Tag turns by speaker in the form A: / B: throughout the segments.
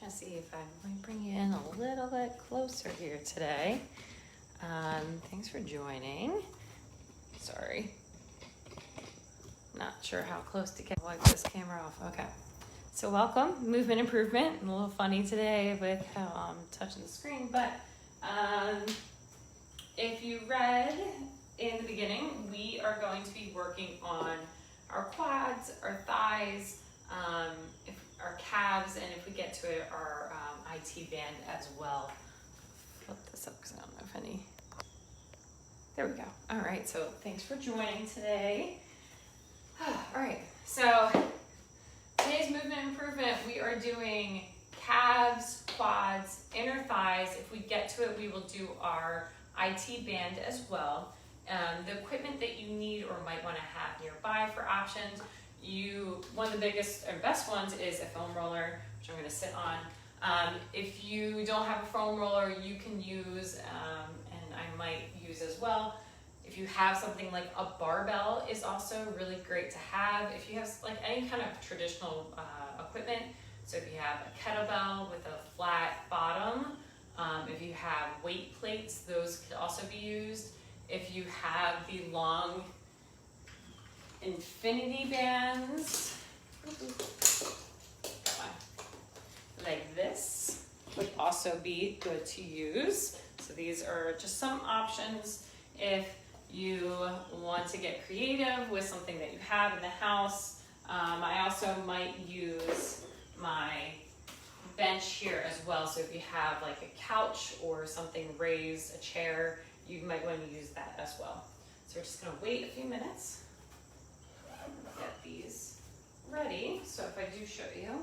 A: Gonna see if I might bring you in a little bit closer here today. Thanks for joining. Sorry. Not sure how close to get wipe this camera off. Okay. So welcome, movement improvement. I'm a little funny today with how I'm touching the screen, but if you read in the beginning, we are going to be working on our quads, our thighs, our calves, and if we get to it, our IT band as well. Flip this up because I don't know if any. There we go. All right, so thanks for joining today. All right, so today's movement improvement, we are doing calves, quads, inner thighs. If we get to it, we will do our IT band as well. The equipment that you need or might want to have nearby for options, one of the biggest or best ones is a foam roller, which I'm going to sit on. If you don't have a foam roller, you can use, and I might use as well, if you have something like a barbell is also really great to have. If you have like any kind of traditional equipment, so if you have a kettlebell with a flat bottom, if you have weight plates, those could also be used. If you have the long infinity bands, like this, would also be good to use. So these are just some options if you want to get creative with something that you have in the house. I also might use my bench here as well. So if you have like a couch or something raised, a chair, you might want to use that as well. So we're just going to wait a few minutes, get these ready. So if I do show you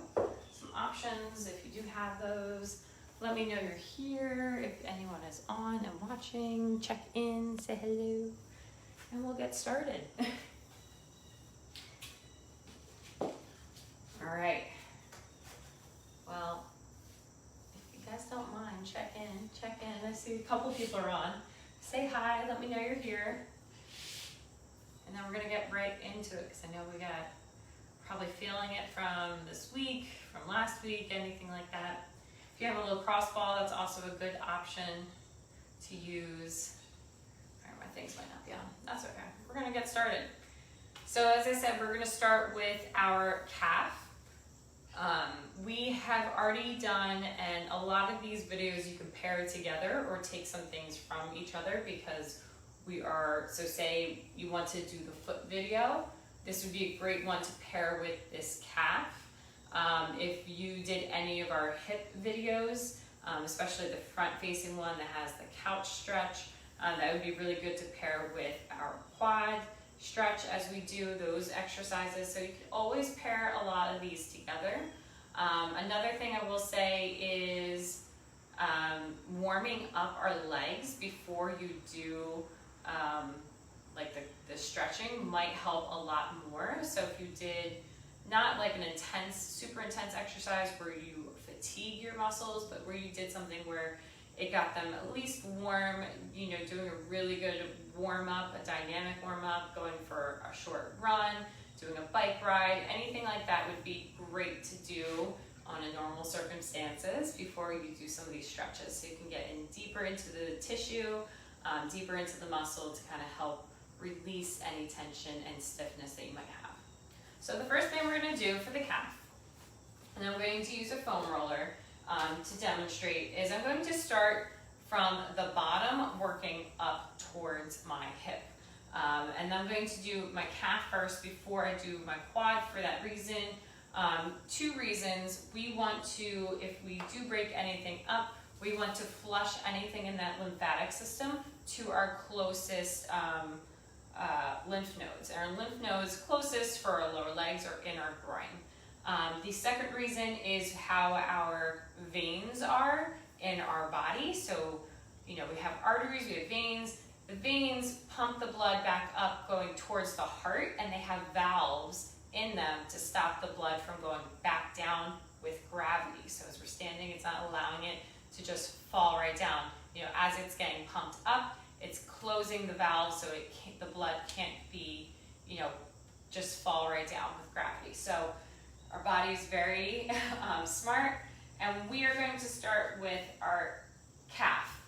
A: some options, if you do have those, let me know you're here. If anyone is on and watching, check in, say hello, and we'll get started. All right. Well, if you guys don't mind, check in. I see a couple people are on. Say hi, let me know you're here. And then we're gonna get right into it because I know we got probably feeling it from this week, from last week, anything like that. If you have a little cross ball, that's also a good option to use. All right, my things might not be on. That's okay. We're gonna get started. So as I said, we're gonna start with our calf. We have already done, and a lot of these videos you can pair together or take some things from each other because so say you want to do the foot video, this would be a great one to pair with this calf. If you did any of our hip videos, especially the front facing one that has the couch stretch, that would be really good to pair with our quad stretch as we do those exercises. So you can always pair a lot of these together. Another thing I will say is warming up our legs before you do like the stretching might help a lot more. So if you did not like an intense, super intense exercise where you fatigue your muscles, but where you did something where it got them at least warm, doing a really good warm up, a dynamic warm up, going for a short run, doing a bike ride, anything like that would be great to do on a normal circumstances before you do some of these stretches. So you can get in deeper into the tissue, deeper into the muscle to kind of help release any tension and stiffness that you might have. So the first thing we're going to do for the calf, and I'm going to use a foam roller to demonstrate, is I'm going to start from the bottom working up towards my hip. And I'm going to do my calf first before I do my quad for that reason. Two reasons. We want to, if we do break anything up, we want to flush anything in that lymphatic system to our closest lymph nodes. Our lymph nodes closest for our lower legs are in our groin. The second reason is how our veins are in our body. So, we have arteries, we have veins. The veins pump the blood back up going towards the heart, and they have valves in them to stop the blood from going back down with gravity. So as we're standing, it's not allowing it to just fall right down. As it's getting pumped up, it's closing the valve so the blood can't be, just fall right down with gravity. So our body is very smart And we are going to start with our calf.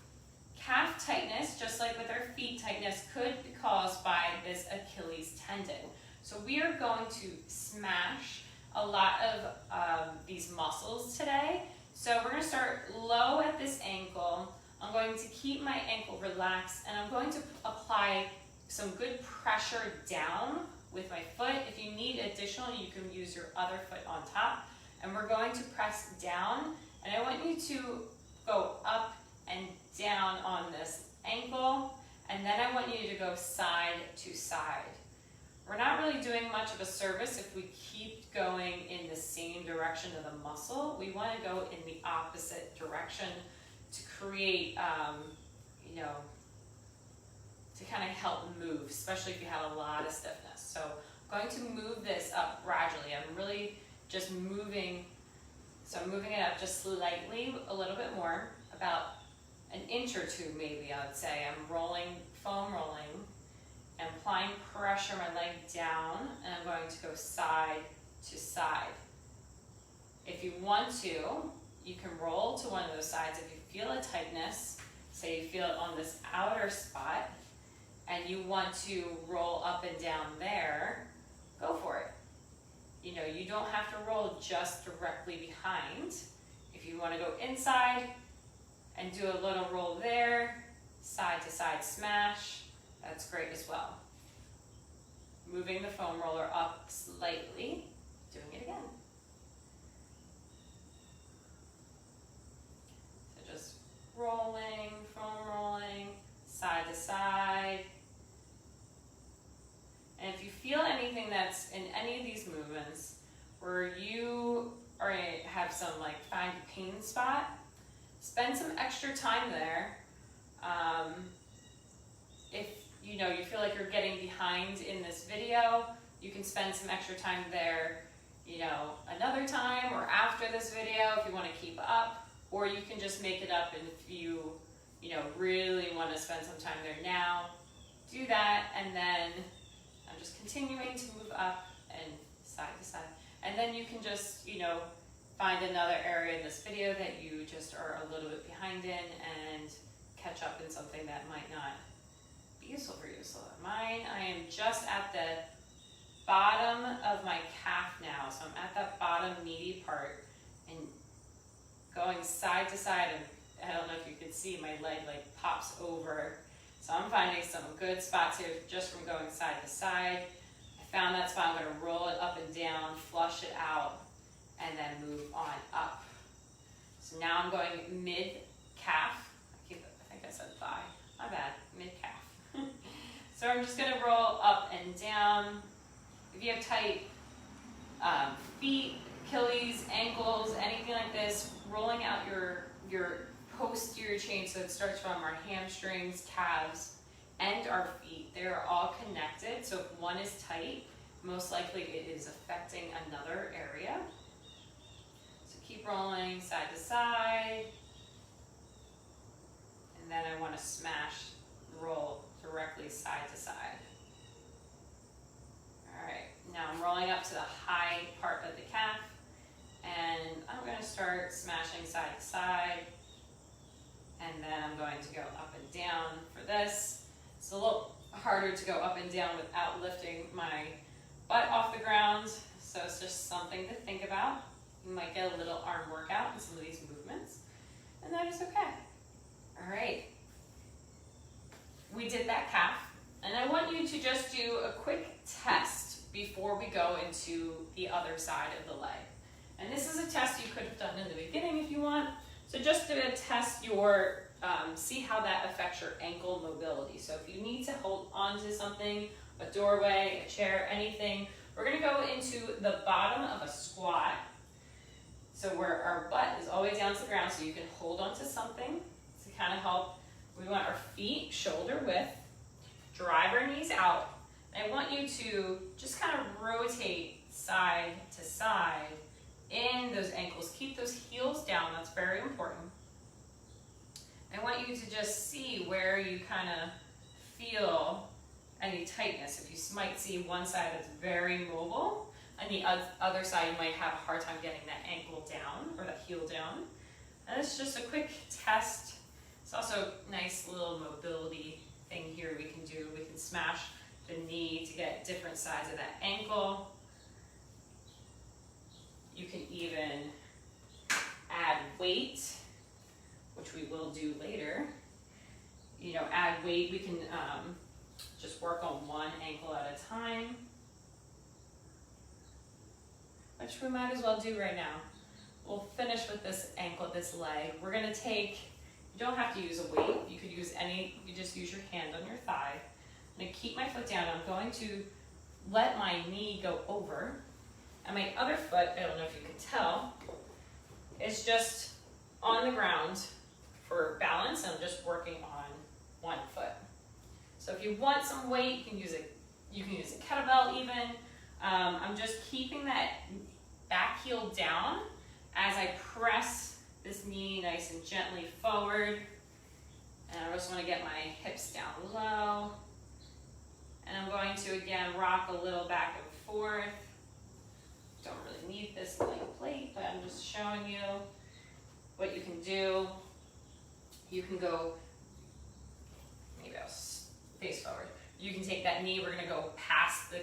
A: Calf tightness, just like with our feet tightness, could be caused by this Achilles tendon. So we are going to smash a lot of these muscles today. So we're going to start low at this ankle. I'm going to keep my ankle relaxed, and I'm going to apply some good pressure down with my foot. If you need additional, you can use your other foot on top. And we're going to press down, and I want you to go up and down on this ankle, and then I want you to go side to side. We're not really doing much of a service if we keep going in the same direction of the muscle. We want to go in the opposite direction to create, to kind of help move, especially if you have a lot of stiffness. So I'm going to move this up gradually. I'm really just moving, so I'm moving it up just slightly, a little bit more, about an inch or two maybe, I would say. I'm rolling, foam rolling, and applying pressure my leg down, and I'm going to go side to side. If you want to, you can roll to one of those sides. If you feel a tightness, say you feel it on this outer spot, and you want to roll up and down there, go for it. You know, you don't have to roll just directly behind. If you want to go inside and do a little roll there, side to side smash, that's great as well. Moving the foam roller up slightly, doing it again. So just rolling, foam rolling, side to side. And if you feel anything that's in any of these movements where you have some find a pain spot, spend some extra time there. If you feel like you're getting behind in this video, you can spend some extra time there, another time or after this video if you want to keep up, or you can just make it up, and if you really want to spend some time there now, do that, and then I'm just continuing to move up and side to side. And then you can just, find another area in this video that you just are a little bit behind in and catch up in something that might not be useful for you. So I am just at the bottom of my calf now. So I'm at that bottom meaty part and going side to side, and I don't know if you can see my leg pops over. So I'm finding some good spots here just from going side to side. I found that spot. I'm going to roll it up and down, flush it out, and then move on up. So now I'm going mid-calf. I think I said thigh. My bad. Mid-calf. So I'm just going to roll up and down. If you have tight feet, Achilles, ankles, anything like this, rolling out your posterior chain, so it starts from our hamstrings, calves, and our feet. They're all connected, so if one is tight, most likely it is affecting another area. So keep rolling side to side, and then I want to smash, roll directly side to side. All right, now I'm rolling up to the high part of the calf, and I'm going to start smashing side to side. And then I'm going to go up and down for this. It's a little harder to go up and down without lifting my butt off the ground. So it's just something to think about. You might get a little arm workout in some of these movements, and that is okay. All right. We did that calf, and I want you to just do a quick test before we go into the other side of the leg. And this is a test you could have done in the beginning if you want. So just to test your, see how that affects your ankle mobility. So if you need to hold onto something, a doorway, a chair, anything, we're gonna go into the bottom of a squat. So where our butt is always down to the ground, so you can hold onto something to kind of help. We want our feet shoulder width, drive our knees out. And I want you to just kind of rotate side to side in those ankles. Keep those heels down, that's very important. I want you to just see where you kind of feel any tightness. If you might see one side that's very mobile, And the other side, you might have a hard time getting that ankle down or that heel down. And it's just a quick test. It's also a nice little mobility thing here we can do. We can smash the knee to get different sides of that ankle. You can even add weight, which we will do later. You know, add weight, we can just work on one ankle at a time, which we might as well do right now. We'll finish with this ankle, this leg. We're gonna take, you don't have to use a weight. You could use any, you just use your hand on your thigh. I'm gonna keep my foot down. I'm going to let my knee go over. And my other foot, I don't know if you can tell, is just on the ground for balance. I'm just working on one foot. So if you want some weight, you can use a kettlebell even. I'm just keeping that back heel down as I press this knee nice and gently forward. And I just want to get my hips down low. And I'm going to, again, rock a little back and forth. Don't really need this like plate, but I'm just showing you what you can do. You can go, maybe I'll face forward. You can take that knee, we're gonna go past the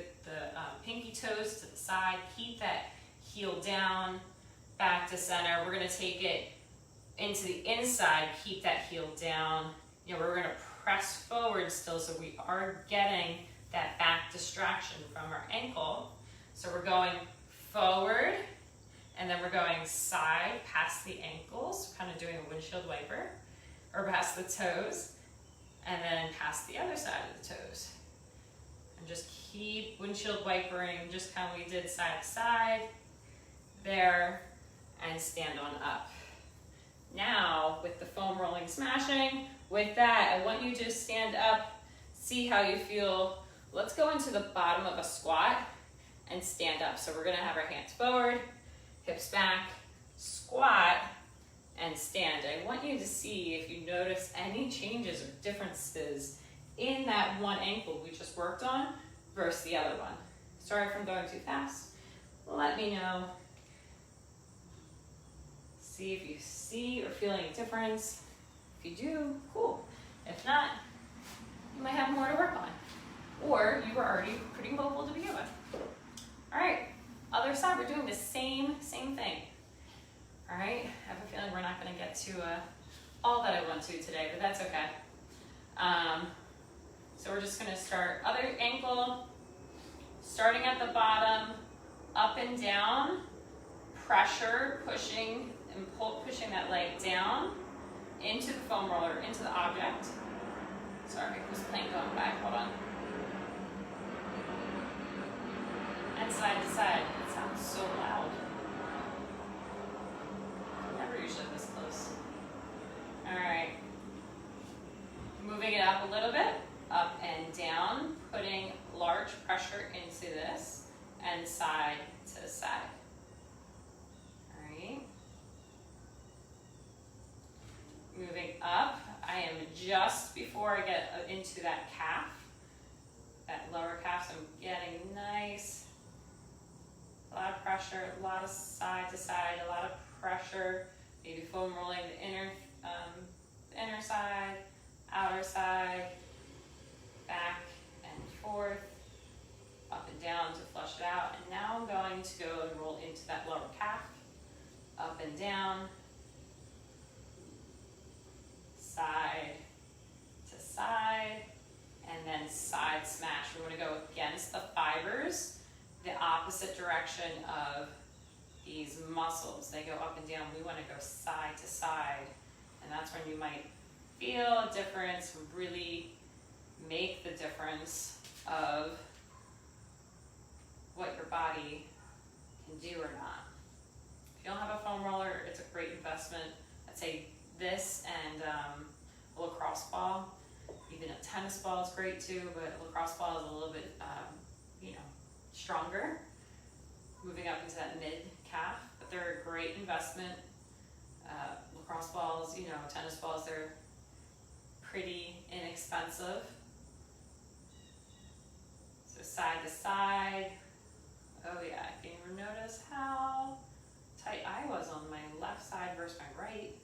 A: pinky toes to the side, keep that heel down, back to center. We're gonna take it into the inside, keep that heel down. You know, we're gonna press forward still, so we are getting that back distraction from our ankle. So we're going forward, and then we're going side past the ankles, kind of doing a windshield wiper, or past the toes, and then past the other side of the toes. And just keep windshield wipering, just kind of we did side to side, there, and stand on up. Now, with the foam rolling smashing, with that, I want you to stand up, see how you feel. Let's go into the bottom of a squat and stand up. So we're gonna have our hands forward, hips back, squat, and stand. I want you to see if you notice any changes or differences in that one ankle we just worked on versus the other one. Sorry if I'm going too fast. Let me know. See if you see or feel any difference. If you do, cool. If not, you might have more to work on. Or you were already pretty mobile to begin with. All right, other side, we're doing the same thing. All right, I have a feeling we're not gonna get to all that I want to today, but that's okay. So we're just gonna start, other ankle, starting at the bottom, up and down, pressure, pushing and pushing that leg down into the foam roller, into the object. Sorry, there's a plane going by, hold on. And side to side, it sounds so loud. Never usually this close. All right. Moving it up a little bit, up and down, putting large pressure into this, and side to side. All right. Moving up, I am just before I get into that calf, that lower calf, so I'm getting nice. A lot of pressure, a lot of side to side, a lot of pressure, maybe foam rolling the inner side, outer side, back and forth, up and down to flush it out. And now I'm going to go and roll into that lower calf, up and down, side to side, and then side smash. We're going to go against the fibers, the opposite direction of these muscles. They go up and down. We want to go side to side. And that's when you might feel a difference, really make the difference of what your body can do or not. If you don't have a foam roller, it's a great investment. I'd say this and a lacrosse ball. Even a tennis ball is great too, but a lacrosse ball is a little bit, stronger, moving up into that mid calf, but they're a great investment. Lacrosse balls, tennis balls, they're pretty inexpensive. So side to side, Oh yeah, can you ever notice how tight I was on my left side versus my right?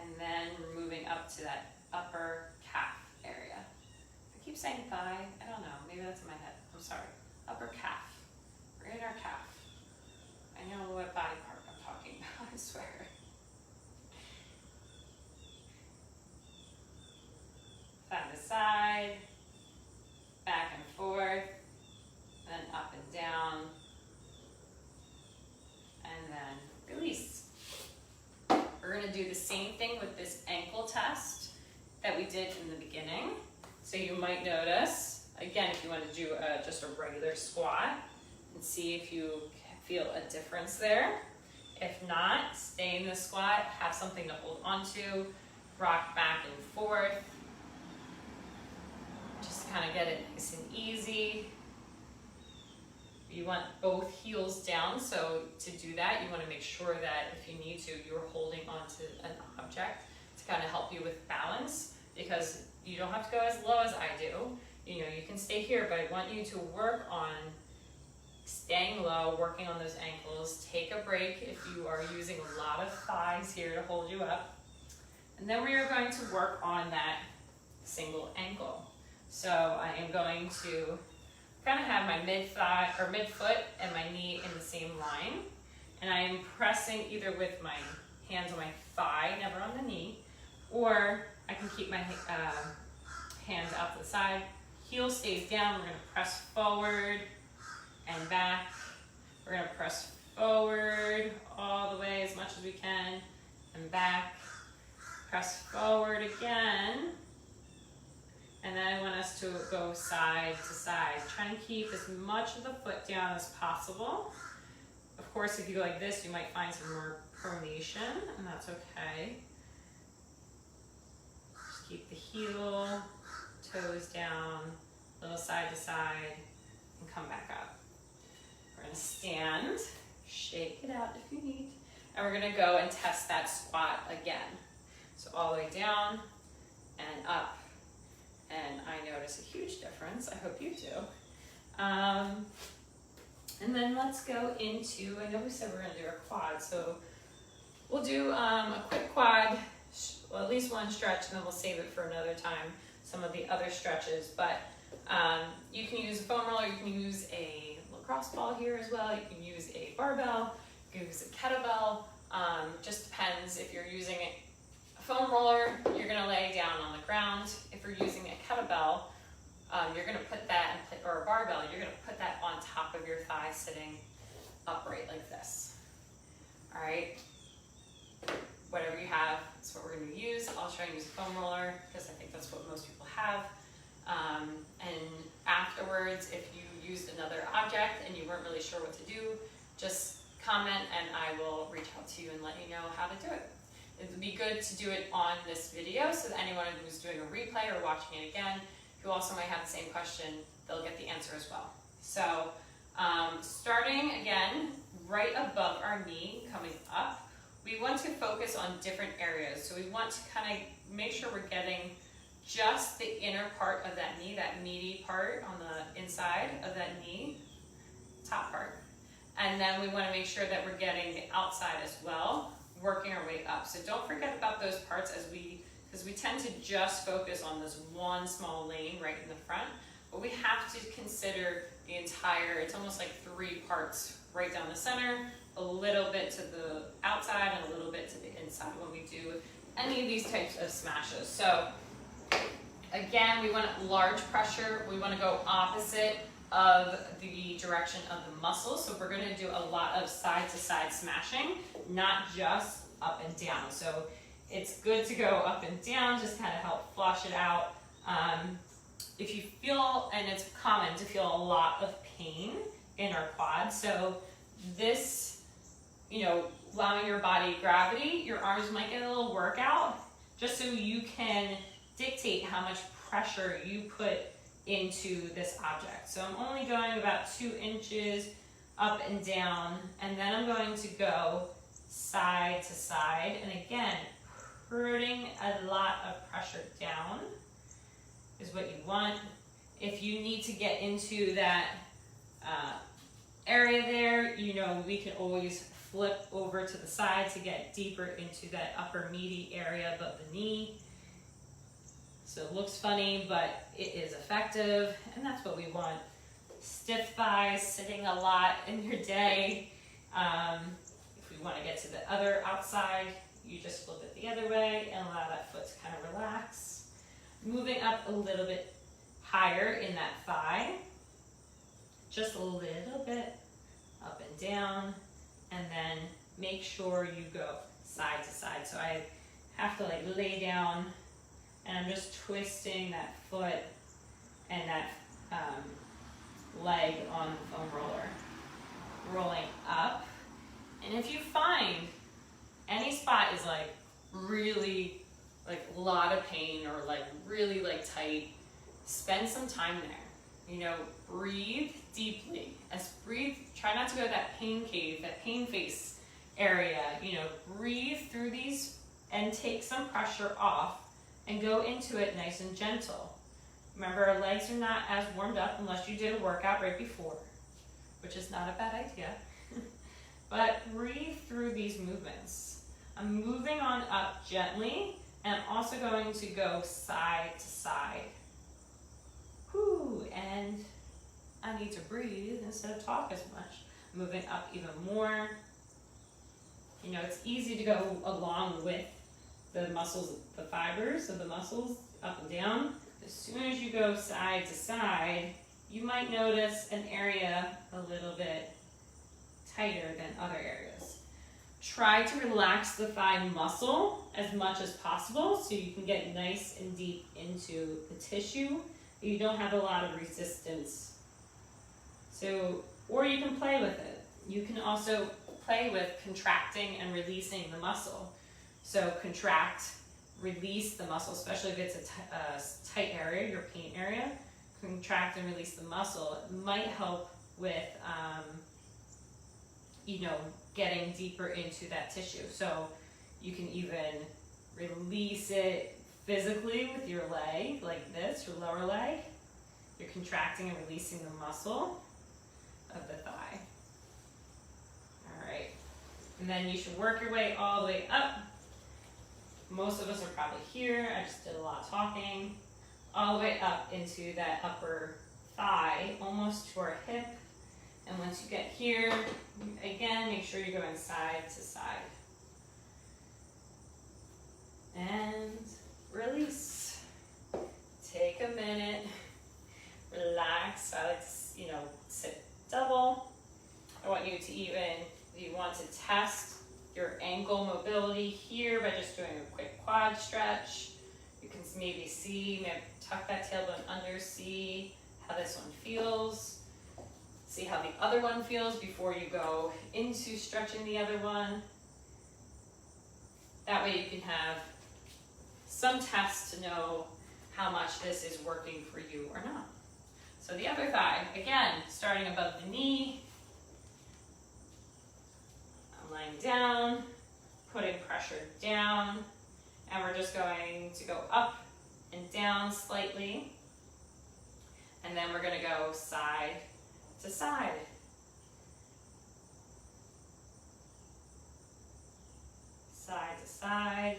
A: And then we're moving up to that upper calf area. I keep saying thigh, I don't know, maybe that's in my head, I'm sorry. Upper calf, we're in our calf. I know what body part I'm talking about, I swear. Side to side, back and forth, then up and down, and then release. We're gonna do the same thing with this ankle test that we did in the beginning. So you might notice, again, if you want to do just a regular squat and see if you feel a difference there. If not, stay in the squat, have something to hold onto, rock back and forth. Just kind of get it nice and easy. You want both heels down, so to do that, you want to make sure that if you need to, you're holding onto an object to kind of help you with balance, because you don't have to go as low as I do. You know, you can stay here, but I want you to work on staying low, working on those ankles. Take a break if you are using a lot of thighs here to hold you up. And then we are going to work on that single ankle. So I am going to kind of have my mid-thigh or mid-foot and my knee in the same line. And I am pressing either with my hands on my thigh, never on the knee, or I can keep my hands out to the side. Heel stays down, we're gonna press forward and back. We're gonna press forward all the way as much as we can and back. Press forward again. And then I want us to go side to side. Try and keep as much of the foot down as possible. Of course, if you go like this, you might find some more pronation, and that's okay. Just keep the heel, toes down, a little side to side, and come back up. We're gonna stand, shake it out if you need, and we're gonna go and test that squat again. So all the way down and up. And I notice a huge difference. I hope you do. And then let's go into, I know we said we're gonna do our quad, so we'll do a quick quad, well, at least one stretch, and then we'll save it for another time, some of the other stretches. But you can use a foam roller, you can use a lacrosse ball here as well, you can use a barbell, you can use a kettlebell, just depends. If you're using a foam roller, you're gonna lay down on the ground. If you're using a kettlebell, you're gonna put that, or a barbell, you're gonna put that on top of your thigh sitting upright like this. All right, whatever you have, that's what we're gonna use. I'll try and use a foam roller because I think that's what most people have. And afterwards, if you used another object and you weren't really sure what to do, just comment and I will reach out to you and let you know how to do it. It would be good to do it on this video so that anyone who's doing a replay or watching it again, who also might have the same question, they'll get the answer as well. So starting again, right above our knee, coming up, we want to focus on different areas. So we want to kind of make sure we're getting just the inner part of that knee, that meaty part on the inside of that knee, top part. And then we want to make sure that we're getting the outside as well, working our way up. So don't forget about those parts because we tend to just focus on this one small lane right in the front, but we have to consider the entire, it's almost like 3 parts right down the center, a little bit to the outside and a little bit to the inside when we do any of these types of smashes. So again, we want large pressure. We want to go opposite of the direction of the muscle. So we're going to do a lot of side to side smashing, not just up and down. So it's good to go up and down, just kind of help flush it out. If you feel, and it's common to feel a lot of pain in our quad, so this, allowing your body gravity, your arms might get a little workout, just so you can dictate how much pressure you put into this object. So I'm only going about 2 inches up and down, and then I'm going to go side to side, and again, putting a lot of pressure down is what you want. If you need to get into that area there, you know, we can always flip over to the side to get deeper into that upper meaty area above the knee. So it looks funny, but it is effective, and that's what we want. Stiff thighs, sitting a lot in your day. If we want to get to the other outside, you just flip it the other way and allow that foot to kind of relax. Moving up a little bit higher in that thigh, just a little bit up and down, and then make sure you go side to side. So I have to like lay down, and I'm just twisting that foot and that leg on the foam roller, rolling up. And if you find any spot is like really like a lot of pain or like really like tight, spend some time there. You know, breathe deeply. Try not to go to that pain cave, that pain face area. You know, breathe through these and take some pressure off and go into it nice and gentle. Remember, our legs are not as warmed up unless you did a workout right before, which is not a bad idea. But breathe through these movements. I'm moving on up gently, and I'm also going to go side to side. Whew, and I need to breathe instead of talk as much. Moving up even more. You know, it's easy to go along with the muscles, the fibers of the muscles up and down. As soon as you go side to side, you might notice an area a little bit tighter than other areas. Try to relax the thigh muscle as much as possible so you can get nice and deep into the tissue. You don't have a lot of resistance. So, or you can play with it. You can also play with contracting and releasing the muscle. So contract, release the muscle, especially if it's a tight area, your pain area. Contract and release the muscle. It might help with, you know, getting deeper into that tissue. So you can even release it physically with your leg, like this, your lower leg. You're contracting and releasing the muscle of the thigh. All right. And then you should work your way all the way up. Most of us are probably here. I just did a lot of talking. All the way up into that upper thigh, almost to our hip. And once you get here, again, make sure you're going side to side. And release. Take a minute. Relax. I like to, you know, sit double. I want you to even, if you want to test your ankle mobility here by just doing a quick quad stretch. You can maybe tuck that tailbone under, see how this one feels. See how the other one feels before you go into stretching the other one. That way you can have some tests to know how much this is working for you or not. So the other thigh, again, starting above the knee. I'm lying down, putting pressure down, and we're just going to go up and down slightly. And then we're going to go side to side. Side to side,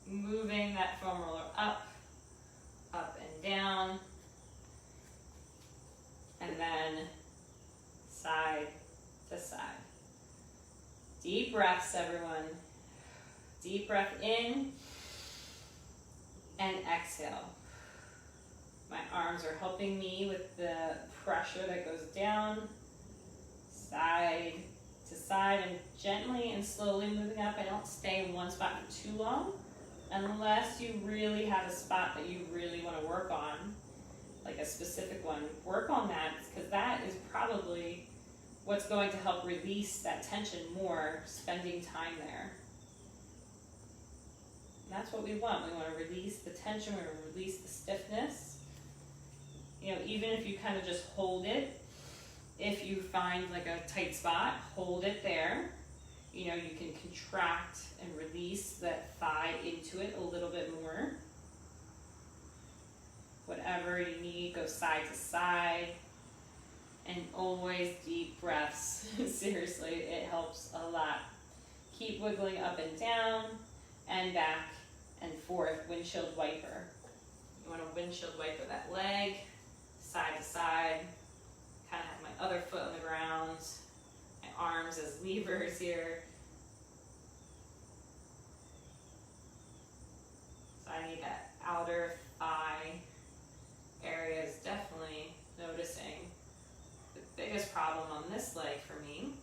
A: moving that foam roller up and down, and then side to side. Deep breaths, everyone. Deep breath in and exhale. My arms are helping me with the pressure that goes down, side to side, and gently and slowly moving up. I don't stay in one spot for too long unless you really have a spot that you really want to work on, like a specific one. Work on that, because that is probably what's going to help release that tension more, spending time there. And that's what we want. We want to release the tension, we want to release the stiffness. You know, even if you kind of just hold it, if you find like a tight spot, hold it there. You know, you can contract and release that thigh into it a little bit more. whatever you need, go side to side. And always deep breaths. Seriously, it helps a lot. Keep wiggling up and down and back and forth. Windshield wiper. You want to windshield wiper that leg, side to side. Kind of have my other foot on the ground. My arms as levers here. So I need that outer thigh area is definitely noticing. The biggest problem on this leg for me.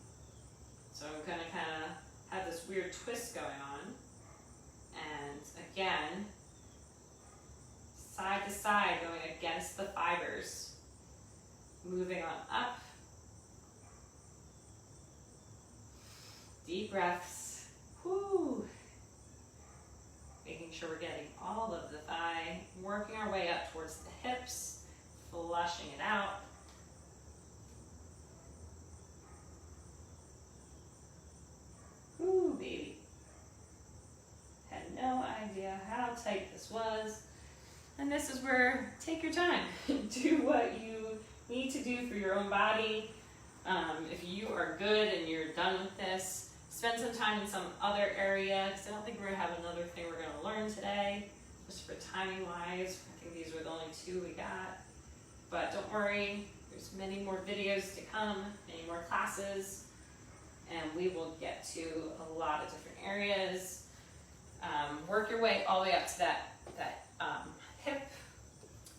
A: So I'm gonna kind of have this weird twist going on. And again, side to side, going against the fibers. Moving on up. Deep breaths. Whoo. Making sure we're getting all of the thigh, working our way up towards the hips, flushing it out. Ooh, baby. Had no idea how tight this was. And this is where, take your time. Do what you need to do for your own body. If you are good and you're done with this, spend some time in some other area, because I don't think we're going to have another thing we're going to learn today, just for timing wise. I think these were the only two we got. But don't worry, there's many more videos to come, many more classes, and we will get to a lot of different areas. Work your way all the way up to that hip,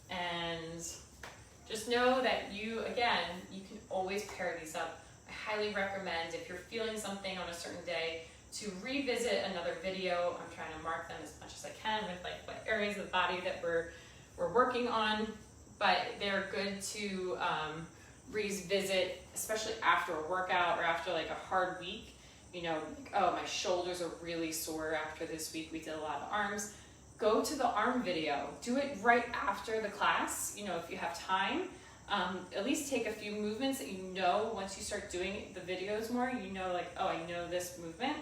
A: and just know that you can always pair these up. I highly recommend, if you're feeling something on a certain day, to revisit another video. I'm trying to mark them as much as I can with like what areas of the body that we're working on, but they're good to revisit, especially after a workout or after like a hard week. You know, like, oh, my shoulders are really sore after this week. We did a lot of arms. Go to the arm video. Do it right after the class, you know, if you have time. At least take a few movements that you know, once you start doing the videos more, you know, like, oh, I know this movement,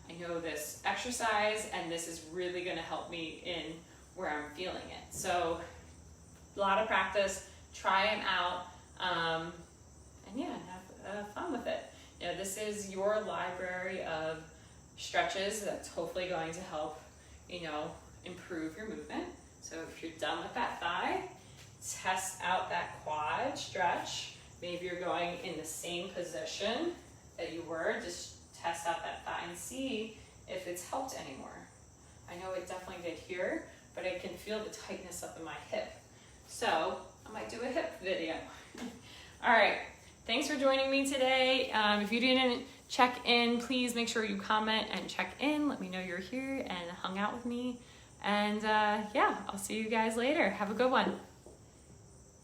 A: I know this exercise, and this is really going to help me in where I'm feeling it. So a lot of practice, try them out, and yeah, have fun with it. You know, this is your library of stretches that's hopefully going to help, you know, improve your movement. So if you're done with that thigh, test out that quad stretch. Maybe you're going in the same position that you were. Just test out that thigh and see if it's helped anymore. I know it definitely did here, but I can feel the tightness up in my hip. So I might do a hip video. All right, thanks for joining me today. If you didn't check in, please make sure you comment and check in. Let me know you're here and hung out with me. And yeah, I'll see you guys later. Have a good one.